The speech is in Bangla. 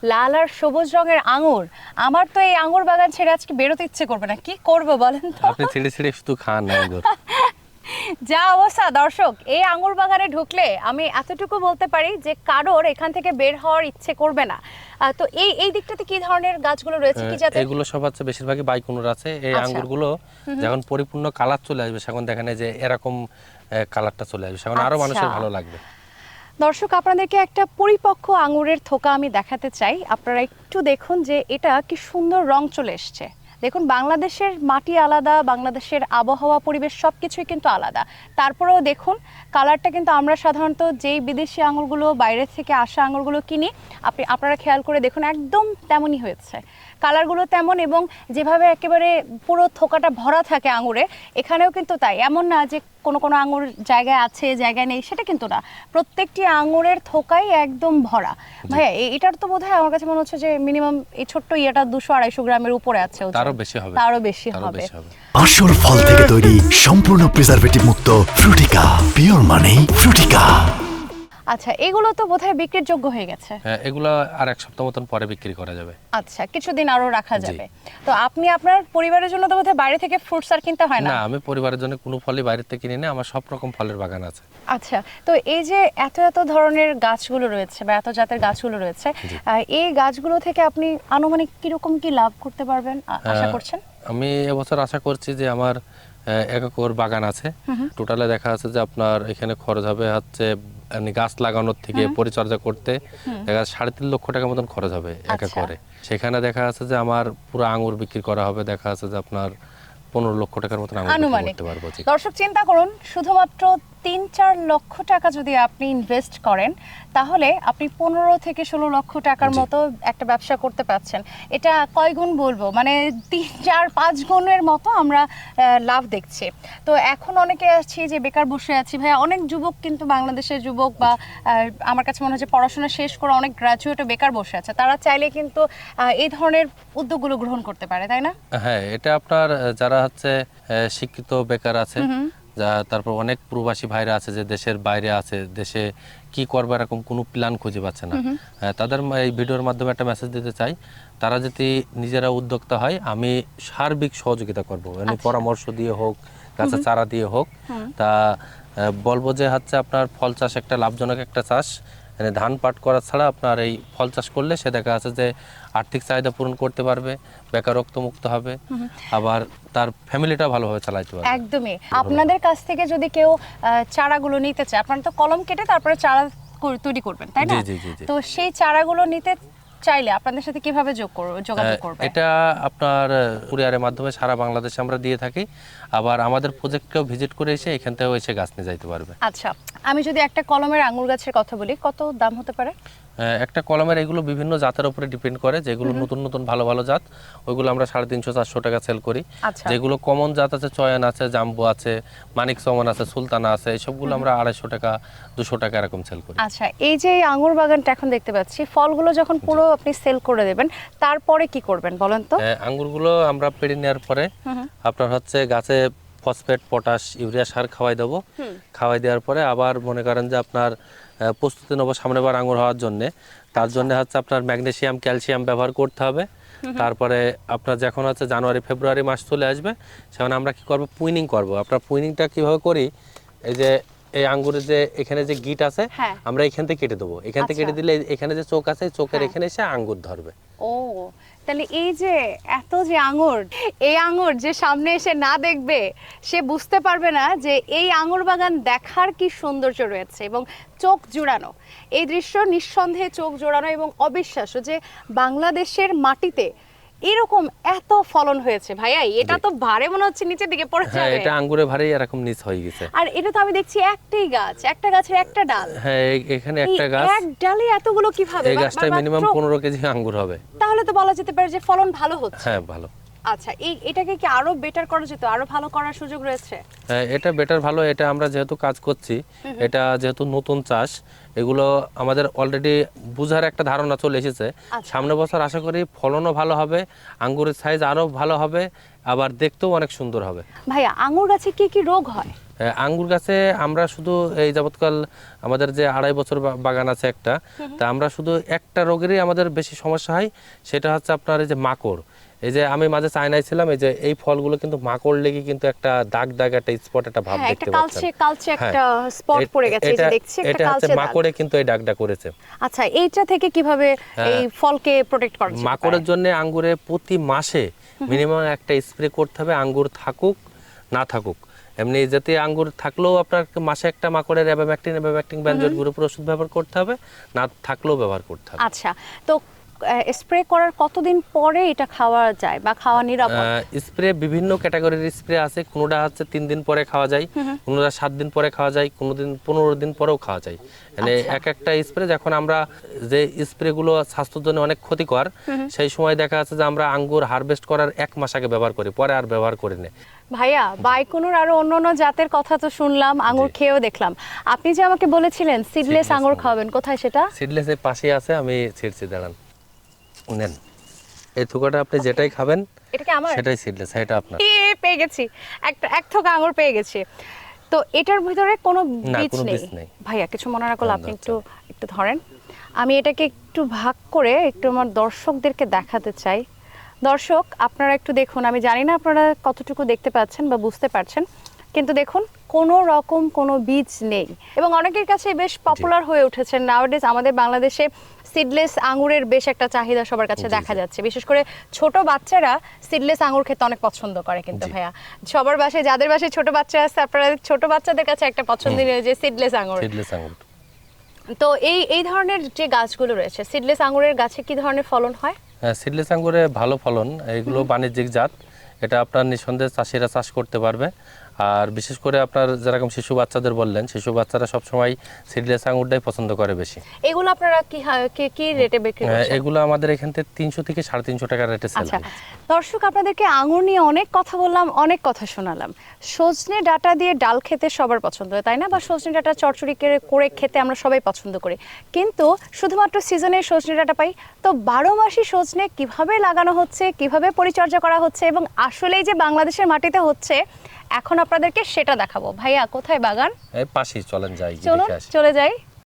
লাল আর সবুজ রঙের আঙুর। আমার তো এই আঙুর বাগান ছেড়ে আজকে বেরোতে ইচ্ছে করবে না, কি করব বলেন তো। আপনি ছিঁড়ে ছিঁড়ে শুধু খান আঙ্গুর। যা অবস্থা দর্শক, এই আঙুর বাগানে ঢুকলে আমি এতটুকু বলতে পারি যে কারোর এখান থেকে বের হওয়ার ইচ্ছে করবে না। তো এই এই দিকটাতে কি ধরনের গাছগুলো রয়েছে, কি জাতের? এগুলো সব হচ্ছে বেশিরভাগই বাইকুনুর আছে। এই আচ্ছা। আঙ্গুরগুলো যখন পরিপূর্ণ কালার চলে আসবে তখন দেখেন এই যে এরকম কালারটা চলে আসবে, তখন আরো আচ্ছা। মানুষের ভালো লাগবে। দর্শক, আপনাদেরকে একটা পরিপক্ক আঙুরের থোকা আমি দেখাতে চাই। আপনারা একটু দেখুন যে এটা কি সুন্দর রং চলে এসছে। দেখুন, বাংলাদেশের মাটি আলাদা, বাংলাদেশের আবহাওয়া পরিবেশ সব কিছুই কিন্তু আলাদা। তারপরেও দেখুন কালারটা কিন্তু আমরা সাধারণত যেই বিদেশি আঙুরগুলো, বাইরে থেকে আসা আঙুরগুলো কিনি, আপনারা খেয়াল করে দেখুন একদম তেমনই হয়েছে। কালারগুলো তেমন, এবং যেভাবে একেবারে পুরো থোকাটা ভরা থাকে আঙুরে, এখানেও কিন্তু তাই। এমন না যে কোনো কোনো আঙুর জায়গায় আছে জায়গায় নেই, সেটা কিন্তু না। প্রত্যেকটি আঙুরের থোকাই একদম ভরা। ভাইয়া, এটার তো বোধহয় আমার কাছে মনে হচ্ছে যে মিনিমাম এই ছোট্ট ইয়েটা 200-250 গ্রামের উপরে আছে। তারও বেশি হবে, তারও বেশি হবে। আসল ফল থেকে তৈরি, সম্পূর্ণ প্রিজারভেটিভ মুক্ত ফ্রুটিকা, পিওর মানে ফ্রুটিকা। আচ্ছা, এগুলো তো বোধহয় বিক্রির যোগ্য হয়ে গেছে। হ্যাঁ, এগুলো আর এক সপ্তাহ মতন পরে বিক্রি করা যাবে। আচ্ছা, কিছুদিন আরো রাখা যাবে। তো আপনি আপনার পরিবারের জন্য তো বোধহয় বাইরে থেকে ফ্রুটস আর কিনতে হয় না? না, আমি পরিবারের জন্য কোনো ফলই বাইরে থেকে কিনি না, আমার সব রকম ফলের বাগান আছে। আচ্ছা, তো এই যে এত এত ধরনের গাছগুলো রয়েছে বা এত জাতের গাছগুলো রয়েছে, এই গাছগুলো থেকে আপনি আনুমানিক কিরকম কি লাভ করতে পারবেন আশা করছেন? আমি এবছর আশা করছি যে আমার 1 একর বাগান আছে। টোটালে দেখা যাচ্ছে যে আপনার এখানে খরচ হবে হচ্ছে গাছ লাগানোর থেকে পরিচর্যা করতে দেখা যাচ্ছে 3.5 লক্ষ টাকা মতন খরচ হবে 1 একরে। সেখানে দেখা যাচ্ছে যে আমার পুরো আঙুর বিক্রি করা হবে, দেখা যাচ্ছে যে আপনার 15 লক্ষ টাকার মতন আঙুর বিক্রি করতে পারবো। দর্শক, চিন্তা করুন, শুধুমাত্র 3-4 লক্ষ টাকা যদি আপনি ইনভেস্ট করেন, তাহলে আপনি 15 থেকে 16 লক্ষ টাকার মতো একটা ব্যবসা করতে পারছেন। এটা কয় গুণ বলবো, মানে 3-4-5 গুণের মতো আমরা লাভ দেখছি। তো এখন অনেকে আছি যে বেকার বসে আছি। ভাইয়া, অনেক যুবক কিন্তু বাংলাদেশের যুবক বা আমার কাছে মনে হয় যে পড়াশোনা শেষ করে অনেক গ্রাজুয়েটও বেকার বসে আছে, তারা চাইলে কিন্তু এই ধরনের উদ্যোগগুলো গ্রহণ করতে পারে, তাই না? হ্যাঁ, এটা আপনার যারা হচ্ছে শিক্ষিত বেকার আছে, তারপর অনেক প্রবাসী ভাইরা আছে যে দেশের বাইরে আছে, দেশে কি করবে এরকম কোনো প্ল্যান খুঁজে পাচ্ছে না, তাদের এই ভিডিওর মাধ্যমে একটা মেসেজ দিতে চাই। তারা যদি নিজেরা উদ্যোক্তা হয়, আমি সার্বিক সহযোগিতা করব, মানে পরামর্শ দিয়ে হোক, গাছের চারা দিয়ে হোক। তা বলবো যে হচ্ছে আপনার ফল চাষ একটা লাভজনক একটা চাষ। মানে ধান পাট করা ছাড়া আপনার এই ফল চাষ করলে সে দেখা যাচ্ছে যে আর্থিক চাহিদা পূরণ করতে পারবে, বেকারত্ব মুক্ত হবে, আবার তার ফ্যামিলিটা ভালোভাবে চালাতে পারবে। একদমই। আপনাদের কাছ থেকে যদি কেউ চারাগুলো নিতে চায়, আপনারা তো কলম কেটে তারপরে চারা তৈরি করবেন, তাই না? জি জি জি জি। তো সেই চারাগুলো নিতে চাইলে আপনাদের সাথে কিভাবে যোগাযোগ করবে? এটা আপনার কুরিয়ারের মাধ্যমে সারা বাংলাদেশে আমরা দিয়ে থাকি। আবার আমাদের প্রজেক্টকেও ভিজিট করে এসে এখান থেকেও এসে গাছ নিয়ে যাইতে পারবে। আচ্ছা, আমি যদি একটা কলমের আঙুর গাছের কথা বলি, কত দাম হতে পারে? একটা কলমের এগুলো বিভিন্ন জাতের উপরে ডিপেন্ড করে। যেগুলো নতুন নতুন ভালো ভালো জাত, ওইগুলো আমরা 350-400 টাকা সেল করি। যেগুলো কমন জাত আছে, চয়ন আছে, জাম্বো আছে, মানিক চমন আছে, সুলতানা আছে, এইসবগুলো আমরা 250 টাকা 200 টাকা এরকম সেল করি। আচ্ছা, এই যে আঙুর বাগানটা এখন দেখতে পাচ্ছি, ফলগুলো যখন পুরো আপনি সেল করে দেবেন, তারপরে কি করবেন বলেন তো? আঙ্গুরগুলো আমরা পেড়ে নেওয়ার পরে আপনার হচ্ছে গাছে ফসফেট, পটাশ, ইউরিয়া সার খাওয়াই দেবো। খাওয়াই দেওয়ার পরে আবার মনে করেন যে আপনার প্রস্তুতি নেবো সামনেবার আঙুর হওয়ার জন্য। তার জন্য হচ্ছে আপনার ম্যাগনেসিয়াম, ক্যালসিয়াম ব্যবহার করতে হবে। তারপরে আপনার যখন হচ্ছে জানুয়ারি ফেব্রুয়ারি মাস চলে আসবে, সেখানে আমরা কি করবো, পুইনিং করব। আপনার পুইনিংটা কিভাবে করি, এই যে এই আঙ্গুরের যে এখানে যে গিট আছে, আমরা এখান থেকে কেটে দেবো। এখান থেকে কেটে দিলে এখানে যে চোখ আছে, চোখের এখানে এসে আঙ্গুর ধরবে। ও, তাহলে এই যে এত যে আঙুর, এই আঙুর যে সামনে এসে না দেখবে, সে বুঝতে পারবে না যে এই আঙুর বাগান দেখার কি সৌন্দর্য রয়েছে এবং চোখ জুড়ানো। এই দৃশ্য নিঃসন্দেহে চোখ জোড়ানো এবং অবিশ্বাস্য যে বাংলাদেশের মাটিতে এরকম এত ফলন হয়েছে। ভাইয়া, এটা তো ভারে মনে হচ্ছে নিচের দিকে পড়ে যাবে। হ্যাঁ, এটা আঙ্গুরে ভারে এরকম নিচ হয়ে গেছে। আর এটা তো আমি দেখছি একটাই গাছ, একটা গাছের একটা ডাল। হ্যাঁ, এখানে একটা গাছ, এক ডালে এতগুলো কিভাবে? এই গাছটায় মিনিমাম 15 কেজি আঙ্গুর হবে। তাহলে তো বলা যেতে পারে যে ফলন ভালো হচ্ছে। হ্যাঁ, ভালো। আচ্ছা, এটাকে কি আরো বেটার করা যেত? আরো ভালো করার সুযোগ রয়েছে? হ্যাঁ, এটা বেটার ভালো। এটা আমরা যেহেতু কাজ করছি, এটা যেহেতু নতুন চাষ, এগুলো আমাদের অলরেডি বুঝার একটা ধারণা চলে এসেছে। সামনের বছর আশা করি ফলনও ভালো হবে, আঙ্গুরের সাইজ আরো ভালো হবে, আবার দেখতেও অনেক সুন্দর হবে। ভাইয়া, আঙ্গুর গাছে কি কি রোগ হয়? আঙ্গুর গাছে আমরা শুধু এই যাবৎকাল আমাদের যে 2.5 বছর বাগান আছে একটা, তা আমরা শুধু একটা রোগেরই আমাদের বেশি সমস্যা হয়, সেটা হচ্ছে আপনার এই যে মাকড়। এই যে আমি মাঝে চায়নায় ছিলাম, এই যে এই ফলগুলো কিন্তু মাকড় লেগে কিন্তু একটা দাগ দাগ একটা স্পট একটা ভাব হ্যাঁ, দেখতে একটা পাচ্ছেন। কালচে একটা স্পট পড়ে গেছে, এই যে দেখছি একটা এটা হচ্ছে কালচে দাগ। মাকড়ে কিন্তু এই দাগটা করেছে। আচ্ছা, এইটা থেকে কিভাবে এই ফলকে প্রোটেক্ট করা যেতে পারে? মাকড়ের জন্য আঙ্গুরে প্রতি মাসে মিনিমাম একটা স্প্রে করতে হবে, আঙ্গুর থাকুক না থাকুক। এমনি যাতে আঙ্গুর থাকলেও আপনার মাসে একটা মাকড়ের অ্যাবামেকটিন বেনজয়েড গ্রুপের ওষুধ ব্যবহার করতে হবে, না থাকলেও ব্যবহার করতে হবে। আচ্ছা, তো স্প্রে করার কতদিন পরে এটা খাওয়া যায় বা খাওয়া নিরাপদ? স্প্রে বিভিন্ন ক্যাটাগরির স্প্রে আছে, কোনোটা হচ্ছে 3 দিন পরে খাওয়া যায়, কোনোটা 7 দিন পরে খাওয়া যায়, কোনোদিন 15 দিন পরেও খাওয়া যায়। মানে এক একটা স্প্রে, যখন আমরা যে স্প্রেগুলো স্বাস্থ্যের জন্য অনেক ক্ষতিকর, সেই সময় দেখা যাচ্ছে যে আমরা আঙ্গুর হারভেস্ট করার 1 মাস আগে ব্যবহার করি, পরে আর ব্যবহার করি না। ভাইয়া, বাইকুনুর আরো অন্যান্য জাতের কথা তো শুনলাম, আঙ্গুর খেয়েও দেখলাম। আপনি যে আমাকে বলেছিলেন সিডলেস Seedless আঙ্গুর আঙ্গুর। খাওয়াবেন, কোথায় সেটা? সিডলেসের পাশেই আছে, আমি ছিঁড়ছি, দাঁড়ান, নেন। এই থোকাটা আপনি যেটাই খাবেন এটা কি আমার? সেটাই সিডলেস, এটা আপনার। পেয়ে গেছি, এক থোকা আঙ্গুর পেয়ে গেছি। তো এটার ভিতরে কোনো না, বীজ কোনো নেই? বীজ নেই। ভাইয়া, কিছু মনে না করলে আপনি আচ্ছা। একটু ধরেন, আমি এটাকে একটু ভাগ করে একটু আমার দর্শকদেরকে দেখাতে চাই। দর্শক, আপনারা একটু দেখুন, আমি জানি না আপনারা কতটুকু দেখতে পাচ্ছেন বা বুঝতে পারছেন, কিন্তু দেখুন কোনো রকম কোনো বীজ নেই, এবং অনেকের কাছে বেশ পপুলার হয়ে উঠেছে নাওয়াডেজ। আমাদের বাংলাদেশে সিডলেস আঙ্গুরের বেশ একটা চাহিদা সবার কাছে দেখা যাচ্ছে, বিশেষ করে ছোট বাচ্চারা সিডলেস আঙ্গুর খেতে অনেক পছন্দ করে। কিন্তু ভাইয়া, সবার বাসায়, যাদের বাসায় ছোট বাচ্চা আছে, আপনারা ছোট বাচ্চাদের কাছে একটা পছন্দনীয় যে সিডলেস আঙ্গুর। সিডলেস আঙ্গুর। তো এই ধরনের যে গাছগুলো রয়েছে, সিডলেস আঙ্গুরের গাছে কি ধরনের ফলন হয়? সিডলেস আঙ্গুরে ভালো ফলন, এগুলো বাণিজ্যিক জাত, এটা আপনার নিঃসন্দেহে চাষিরা চাষ করতে পারবে। আর বিশেষ করে আপনার যেরকম শিশু বাচ্চাদের বললেন, শিশু বাচ্চারা সবসময় সিডলেস আঙ্গুরটাই পছন্দ করে বেশি। এগুলো আপনারা কি রেটে বিক্রি করছেন? এগুলো আমাদের এখান থেকে 300 থেকে 350 টাকা রেটে সেল আচ্ছা, হয়। দর্শক, আপনাদেরকে আঙুর নিয়ে অনেক কথা বললাম, অনেক কথা শোনালাম। সজনে ডাঁটা দিয়ে ডাল খেতে সবার পছন্দ হয়, তাই না? বা সজনে ডাঁটা চচ্চড়ি করে খেতে আমরা সবাই পছন্দ করি, কিন্তু শুধুমাত্র সিজনে সজনে ডাঁটা পাই। তো 12 মাসই সজনে কিভাবে লাগানো হচ্ছে, কিভাবে পরিচর্যা করা হচ্ছে, এবং আসলেই যে বাংলাদেশের মাটিতে হচ্ছে, এখন আপনাদেরকে সেটা দেখাবো। ভাইয়া, কোথায় বাগান? এই পাশেই, চলেন যাই, গিয়ে চলুন, দেখে আসি। চলে যাই।